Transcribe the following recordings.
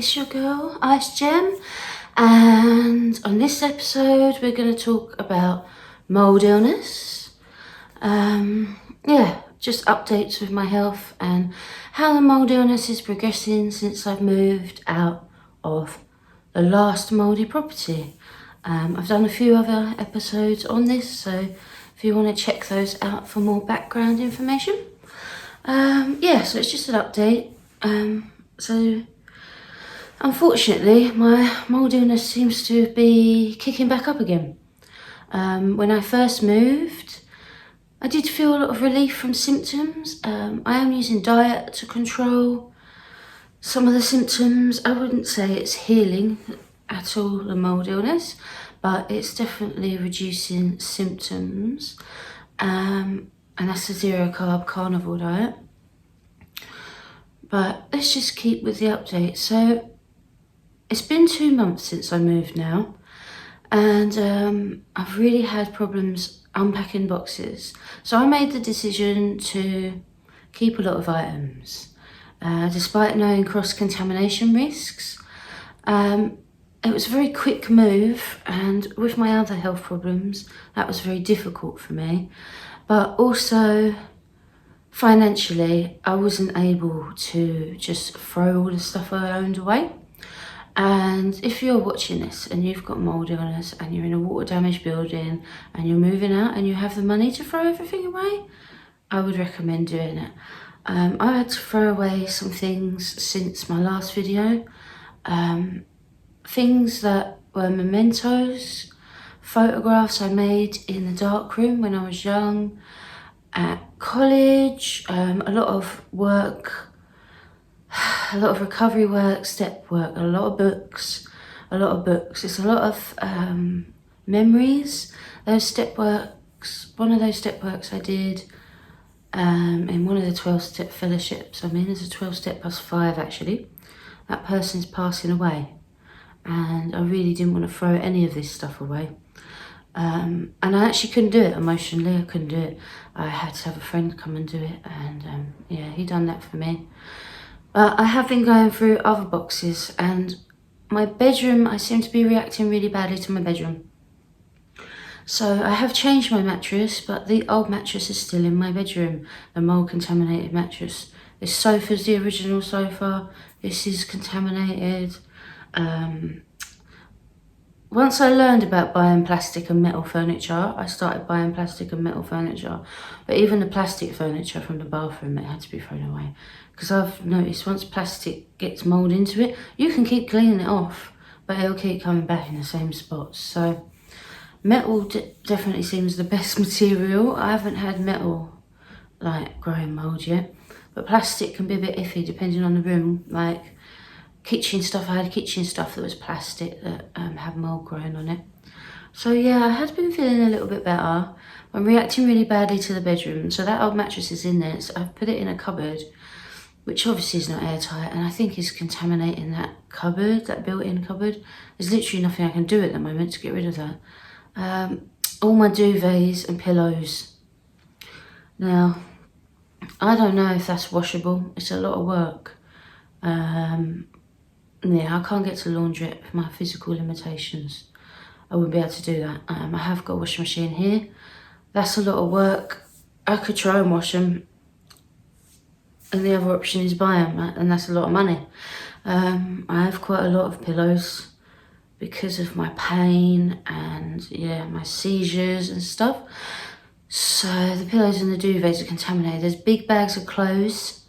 it's your girl, Ice Gem, and on this episode we're going to talk about mould illness. Just updates with my health and how the mould illness is progressing since I've moved out of the last mouldy property. I've done a few other episodes on this, so if you want to check those out for more background information. So it's just an update. So unfortunately, my mould illness seems to be kicking back up again. When I first moved, I did feel a lot of relief from symptoms. I am using diet to control some of the symptoms. I wouldn't say it's healing at all, the mould illness, but it's definitely reducing symptoms. And that's a zero carb carnivore diet. But let's just keep with the update. So it's been 2 months since I moved now, and I've really had problems unpacking boxes. So I made the decision to keep a lot of items, despite knowing cross-contamination risks. It was a very quick move, and with my other health problems, that was very difficult for me. But also, financially, I wasn't able to just throw all the stuff I owned away. And if you're watching this and you've got mould illness and you're in a water damaged building and you're moving out and you have the money to throw everything away, I would recommend doing it. I had to throw away some things since my last video. Things that were mementos, photographs I made in the darkroom when I was young, at college, a lot of work, a lot of recovery work, step work, a lot of books. It's a lot of memories. Those step works, one of those step works I did in one of the 12-step fellowships. I mean, there's a 12-step plus 5 actually. That person's passing away, and I really didn't want to throw any of this stuff away. And I actually couldn't do it emotionally. I couldn't do it. I had to have a friend come and do it, and he done that for me. But I have been going through other boxes, and my bedroom, I seem to be reacting really badly to my bedroom. So I have changed my mattress, but the old mattress is still in my bedroom, the mould contaminated mattress. This sofa's the original sofa. This is contaminated. Once I learned about buying plastic and metal furniture, I started buying plastic and metal furniture. But even the plastic furniture from the bathroom, it had to be thrown away. Because I've noticed once plastic gets mould into it, you can keep cleaning it off, but it'll keep coming back in the same spots. So metal definitely seems the best material. I haven't had metal growing mould yet, but plastic can be a bit iffy depending on the room. Like kitchen stuff, I had kitchen stuff that was plastic that had mould growing on it. So yeah, I had been feeling a little bit better. I'm reacting really badly to the bedroom. So that old mattress is in there. So I've put it in a cupboard, which obviously is not airtight, and I think is contaminating that cupboard, that built-in cupboard. There's literally nothing I can do at the moment to get rid of that. All my duvets and pillows. Now, I don't know if that's washable. It's a lot of work. I can't get to laundry it with my physical limitations. I wouldn't be able to do that. I have got a washing machine here. That's a lot of work. I could try and wash them, and the other option is buy them, and that's a lot of money. I have quite a lot of pillows because of my pain and my seizures and stuff. So the pillows and the duvets are contaminated. There's big bags of clothes,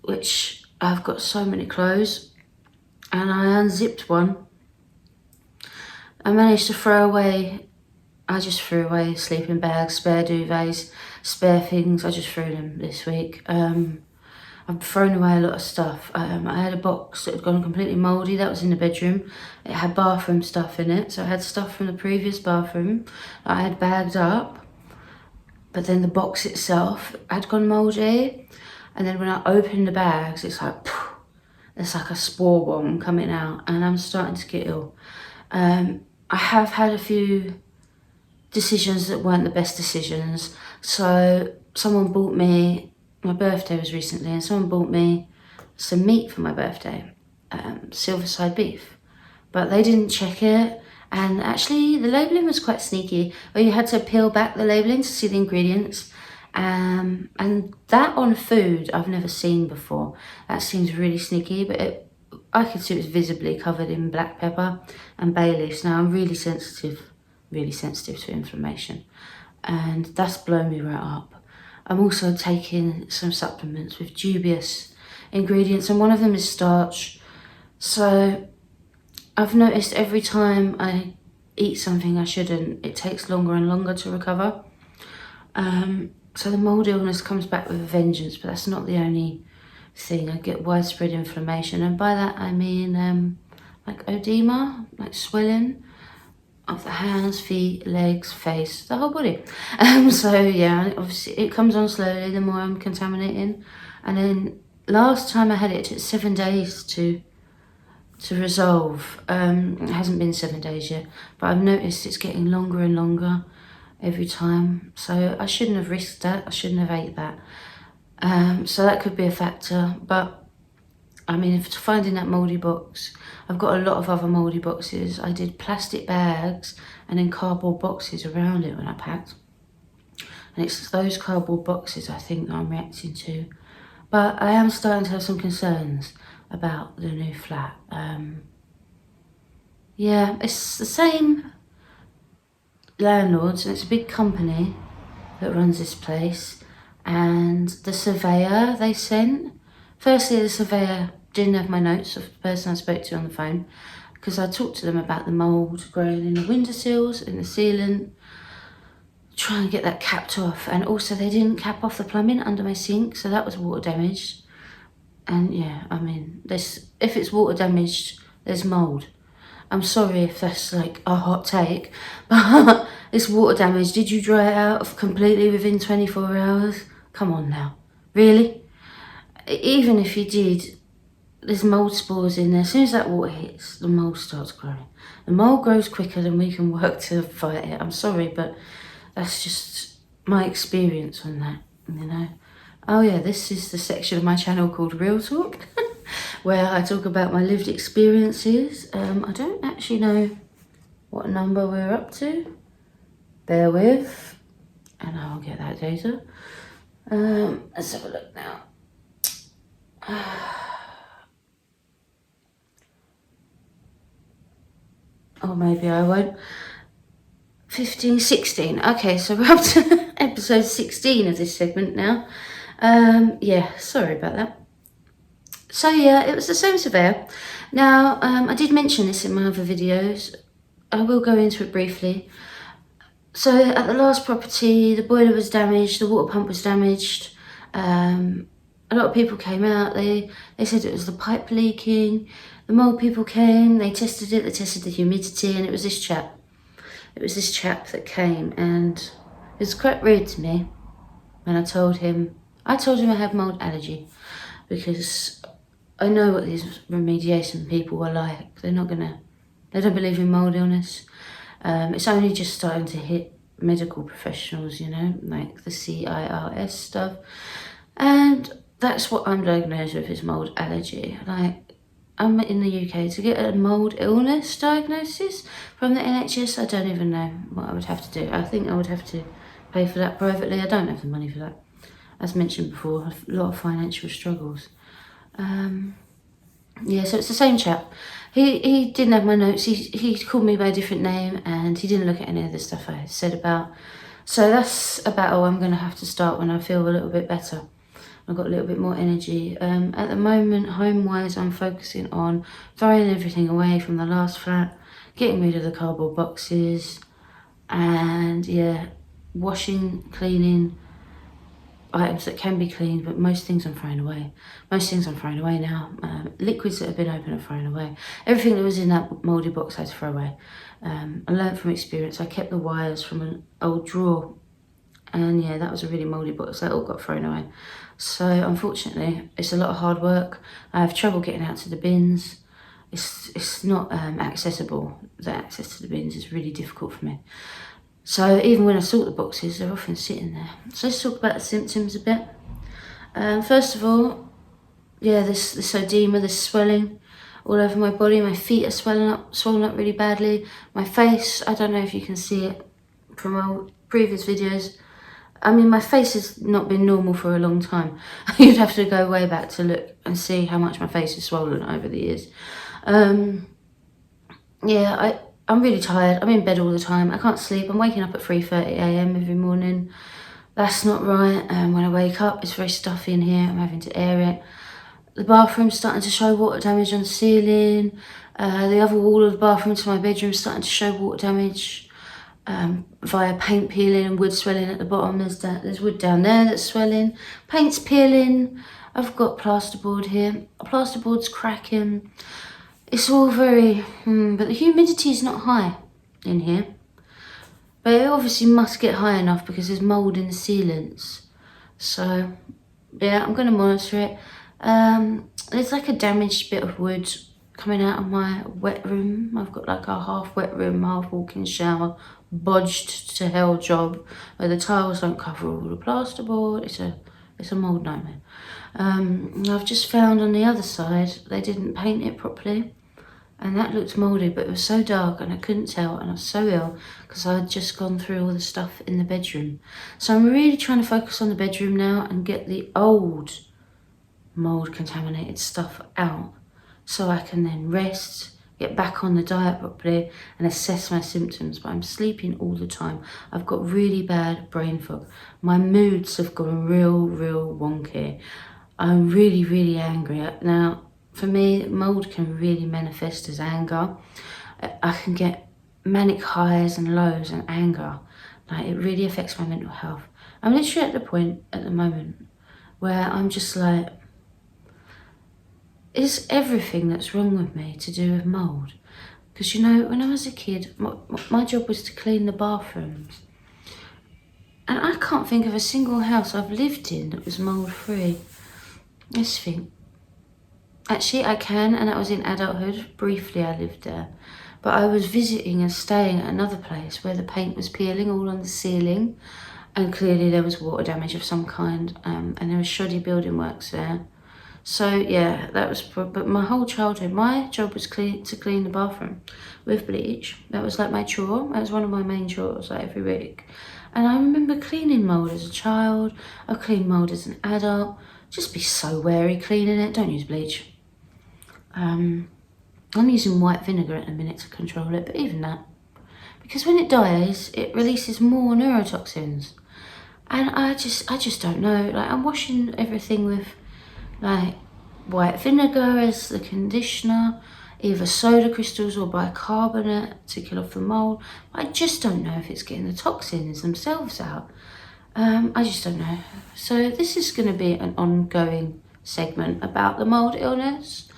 which I've got so many clothes. And I unzipped one. I managed to throw away, I just threw away sleeping bags, spare duvets, spare things. I just threw them this week. I've thrown away a lot of stuff. I had a box that had gone completely mouldy. That was in the bedroom. It had bathroom stuff in it. So I had stuff from the previous bathroom that I had bagged up. But then the box itself had gone mouldy. And then when I opened the bags, it's like a spore bomb coming out, and I'm starting to get ill. I have had a few decisions that weren't the best decisions. So someone bought me, my birthday was recently, and someone bought me some meat for my birthday. silver-side beef, but they didn't check it. And actually the labelling was quite sneaky, where you had to peel back the labelling to see the ingredients. And that on food I've never seen before. That seems really sneaky, but I could see it was visibly covered in black pepper and bay leaves. Now I'm really sensitive to inflammation, and that's blown me right up. I'm also taking some supplements with dubious ingredients, and one of them is starch. So I've noticed every time I eat something I shouldn't, it takes longer and longer to recover. So the mould illness comes back with a vengeance, but that's not the only thing. I get widespread inflammation, and by that I mean like edema, like swelling of the hands, feet, legs, face, the whole body. So yeah, obviously it comes on slowly the more I'm contaminating. And then last time I had it, it took 7 days to resolve. It hasn't been 7 days yet, but I've noticed it's getting longer and longer every time. So I shouldn't have risked that. I shouldn't have ate that. So that could be a factor. But I mean, if finding that mouldy box, I've got a lot of other mouldy boxes. I did plastic bags and then cardboard boxes around it when I packed. And it's those cardboard boxes I think that I'm reacting to. But I am starting to have some concerns about the new flat. Yeah, it's the same landlords, and it's a big company that runs this place. And the surveyor they sent, firstly the surveyor didn't have my notes of the person I spoke to on the phone, because I talked to them about the mould growing in the windowsills, in the ceiling, trying to get that capped off. And also they didn't cap off the plumbing under my sink, so that was water damaged. And yeah, I mean, if it's water damaged, there's mould. I'm sorry if that's like a hot take, but it's water damage. Did you dry it out completely within 24 hours? Come on now, really? Even if you did, there's mould spores in there. As soon as that water hits, the mould starts growing. The mould grows quicker than we can work to fight it. I'm sorry, but that's just my experience on that, you know. Oh yeah, this is the section of my channel called Real Talk, where I talk about my lived experiences. I don't actually know what number we're up to. Bear with, and I'll get that data. Let's have a look now. Or maybe I won't. 15, 16. Okay, so we're up to episode 16 of this segment now. Yeah, sorry about that. So yeah, it was the same surveyor. Now, I did mention this in my other videos. I will go into it briefly. So at the last property, the boiler was damaged, the water pump was damaged. A lot of people came out, they said it was the pipe leaking. The mould people came, they tested it, they tested the humidity, and it was this chap. It was this chap that came, and it was quite rude to me when I told him I have mould allergy, because I know what these remediation people are like. They don't believe in mould illness. It's only just starting to hit medical professionals, you know, like the CIRS stuff. And that's what I'm diagnosed with, is mould allergy. Like, I'm in the UK, to get a mould illness diagnosis from the NHS, I don't even know what I would have to do. I think I would have to pay for that privately. I don't have the money for that. As mentioned before, a lot of financial struggles. Yeah, so it's the same chap. He didn't have my notes. He called me by a different name, and he didn't look at any of the stuff I said about. So that's a battle I'm going to have to start when I feel a little bit better. I've got a little bit more energy. At the moment, home-wise, I'm focusing on throwing everything away from the last flat, getting rid of the cardboard boxes, and yeah, washing, cleaning items that can be cleaned, but most things I'm throwing away. Most things I'm throwing away now. Liquids that have been open, I'm throwing away. Everything that was in that mouldy box I had to throw away. I learned from experience. I kept the wires from an old drawer, and yeah, that was a really mouldy box. That all got thrown away. So unfortunately, it's a lot of hard work. I have trouble getting out to the bins. It's not accessible. The access to the bins is really difficult for me. So even when I sort the boxes, they're often sitting there. So let's talk about the symptoms a bit. First of all, yeah, this edema, this swelling all over my body. My feet are swollen up really badly. My face, I don't know if you can see it from our previous videos. I mean, my face has not been normal for a long time. You'd have to go way back to look and see how much my face is swollen over the years. Yeah, I'm really tired. I'm in bed all the time. I can't sleep. I'm waking up at 3:30 a.m. every morning. That's not right. When I wake up, it's very stuffy in here. I'm having to air it. The bathroom's starting to show water damage on the ceiling. The other wall of the bathroom to my bedroom is starting to show water damage via paint peeling and wood swelling at the bottom. There's wood down there that's swelling. Paint's peeling. I've got plasterboard here. Plasterboard's cracking. It's all very... but the humidity is not high in here. But it obviously must get high enough because there's mould in the ceilings. So, yeah, I'm going to monitor it. There's like a damaged bit of wood coming out of my wet room. I've got like a half wet room, half walk-in shower, bodged to hell job, where the tiles don't cover all the plasterboard. It's a mould nightmare. I've just found on the other side, they didn't paint it properly. And that looked mouldy, but it was so dark and I couldn't tell, and I was so ill because I had just gone through all the stuff in the bedroom. So I'm really trying to focus on the bedroom now and get the old mould contaminated stuff out so I can then rest, get back on the diet properly and assess my symptoms. But I'm sleeping all the time. I've got really bad brain fog. My moods have gone real wonky. I'm really angry. Now, for me, mould can really manifest as anger. I can get manic highs and lows and anger. Like, it really affects my mental health. I'm literally at the point at the moment where I'm just like, is everything that's wrong with me to do with mould? Because, you know, when I was a kid, my job was to clean the bathrooms. And I can't think of a single house I've lived in that was mould free. Let's think. Actually, I can, and that was in adulthood. Briefly, I lived there. But I was visiting and staying at another place where the paint was peeling all on the ceiling, and clearly there was water damage of some kind, and there was shoddy building works there. So, yeah, that was... But my whole childhood, my job was to clean the bathroom with bleach. That was like my chore. That was one of my main chores, like every week. And I remember cleaning mould as a child. I cleaned mould as an adult. Just be so wary cleaning it. Don't use bleach. I'm using white vinegar at the minute to control it, but even that, because when it dies, it releases more neurotoxins, and I just don't know. Like, I'm washing everything with like white vinegar as the conditioner, either soda crystals or bicarbonate to kill off the mould. I just don't know if it's getting the toxins themselves out. I just don't know. So this is going to be an ongoing segment about the mould illness.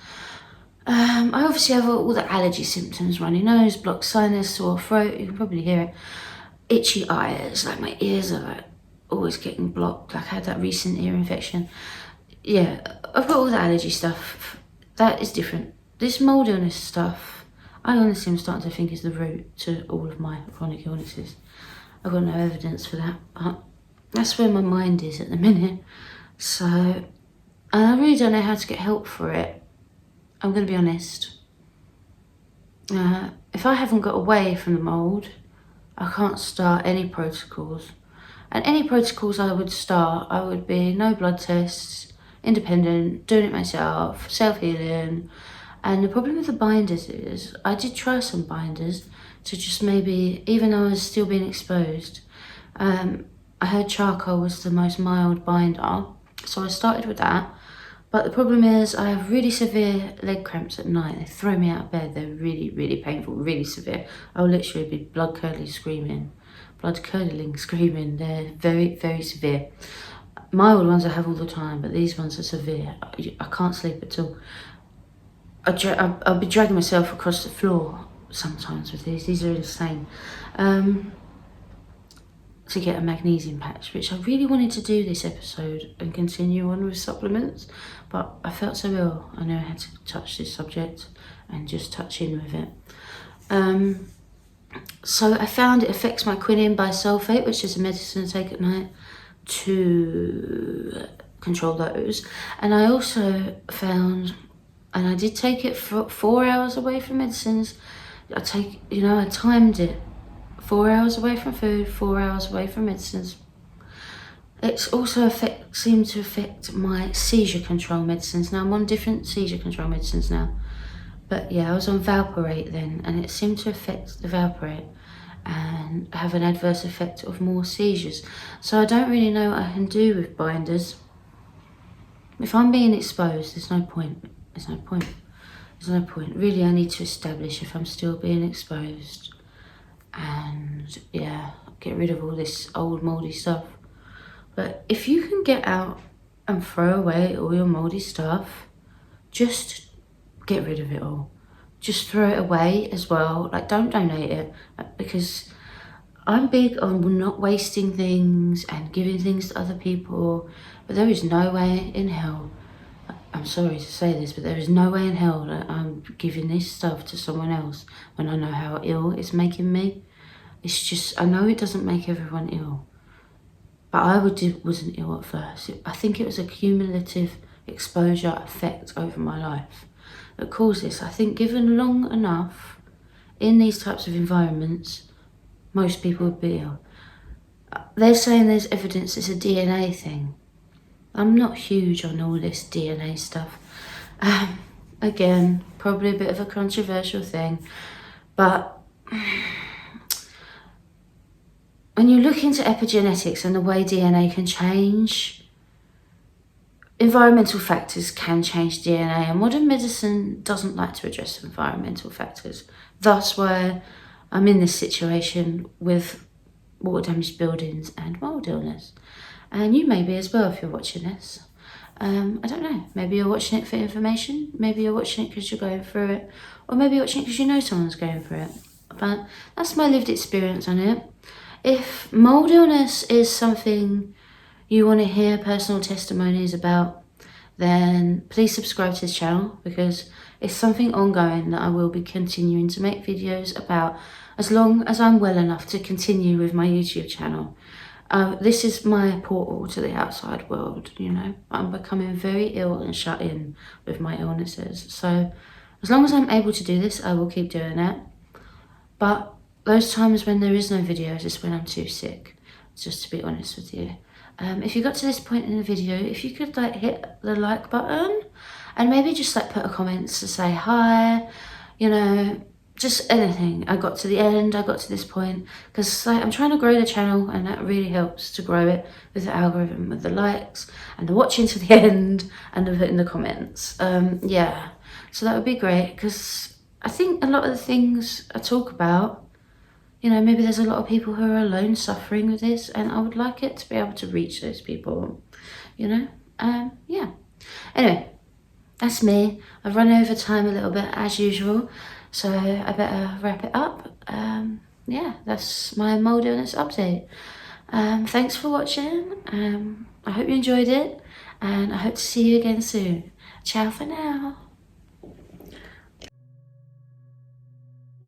I obviously have all the allergy symptoms: runny nose, blocked sinus, sore throat. You can probably hear it. Itchy eyes, like my ears are like always getting blocked. Like I had that recent ear infection. Yeah, I've got all the allergy stuff. That is different. This mould illness stuff, I honestly am starting to think is the root to all of my chronic illnesses. I've got no evidence for that, but that's where my mind is at the minute. So I really don't know how to get help for it. I'm going to be honest. If I haven't got away from the mould, I can't start any protocols. And any protocols I would start, I would be no blood tests, independent, doing it myself, self-healing. And the problem with the binders is, I did try some binders to just maybe, even though I was still being exposed, I heard charcoal was the most mild binder. So I started with that. But the problem is I have really severe leg cramps at night. They throw me out of bed. They're really painful, really severe. I'll literally be blood-curdling screaming. They're very severe. Mild ones I have all the time, but these ones are severe. I can't sleep at all. I'll be dragging myself across the floor sometimes with these. These are insane. To get a magnesium patch, which I really wanted to do this episode and continue on with supplements, but I felt so ill, I know I had to touch this subject and just touch in with it. So I found it affects my quinine bisulfate, which is a medicine I take at night to control those. And I also found And I did take it for 4 hours away from medicines. I timed it. 4 hours away from food, 4 hours away from medicines. It's also seemed to affect my seizure control medicines. Now I'm on different seizure control medicines now. But yeah, I was on valproate then, and it seemed to affect the valproate and have an adverse effect of more seizures. So I don't really know what I can do with binders. If I'm being exposed, there's no point. There's no point. There's no point. Really, I need to establish if I'm still being exposed. And yeah, get rid of all this old mouldy stuff. But if you can get out and throw away all your mouldy stuff, just get rid of it all. Just throw it away as well. Like, don't donate it, because I'm big on not wasting things and giving things to other people. But there is no way in hell, I'm sorry to say this, but there is no way in hell that I'm giving this stuff to someone else when I know how ill it's making me. It's just, I know it doesn't make everyone ill, but I wasn't ill at first. I think it was a cumulative exposure effect over my life that caused this. I think given long enough in these types of environments, most people would be ill. They're saying there's evidence it's a DNA thing. I'm not huge on all this DNA stuff. Again, probably a bit of a controversial thing, but when you look into epigenetics and the way DNA can change, environmental factors can change DNA, and modern medicine doesn't like to address environmental factors. Thus why I'm in this situation with water damaged buildings and mould illness. And you may be as well if you're watching this. I don't know, maybe you're watching it for information, maybe you're watching it because you're going through it, or maybe you're watching it because you know someone's going through it. But that's my lived experience on it. If mould illness is something you want to hear personal testimonies about, then please subscribe to this channel, because it's something ongoing that I will be continuing to make videos about as long as I'm well enough to continue with my YouTube channel. This is my portal to the outside world, you know. I'm becoming very ill and shut in with my illnesses. So as long as I'm able to do this, I will keep doing it. But those times when there is no videos is when I'm too sick, just to be honest with you. If you got to this point in the video, if you could like hit the like button and maybe just like put a comment to say hi, you know, just anything. I got to the end, I got to this point, because like, I'm trying to grow the channel, and that really helps to grow it with the algorithm, with the likes and the watching to the end and the putting the comments. Yeah, so that would be great, because I think a lot of the things I talk about, you know, maybe there's a lot of people who are alone suffering with this, and I would like it to be able to reach those people, you know. Yeah, anyway, that's me. I've run over time a little bit as usual, so I better wrap it up. Yeah, that's my mould illness update. Thanks for watching. I hope you enjoyed it, and I hope to see you again soon. Ciao for now.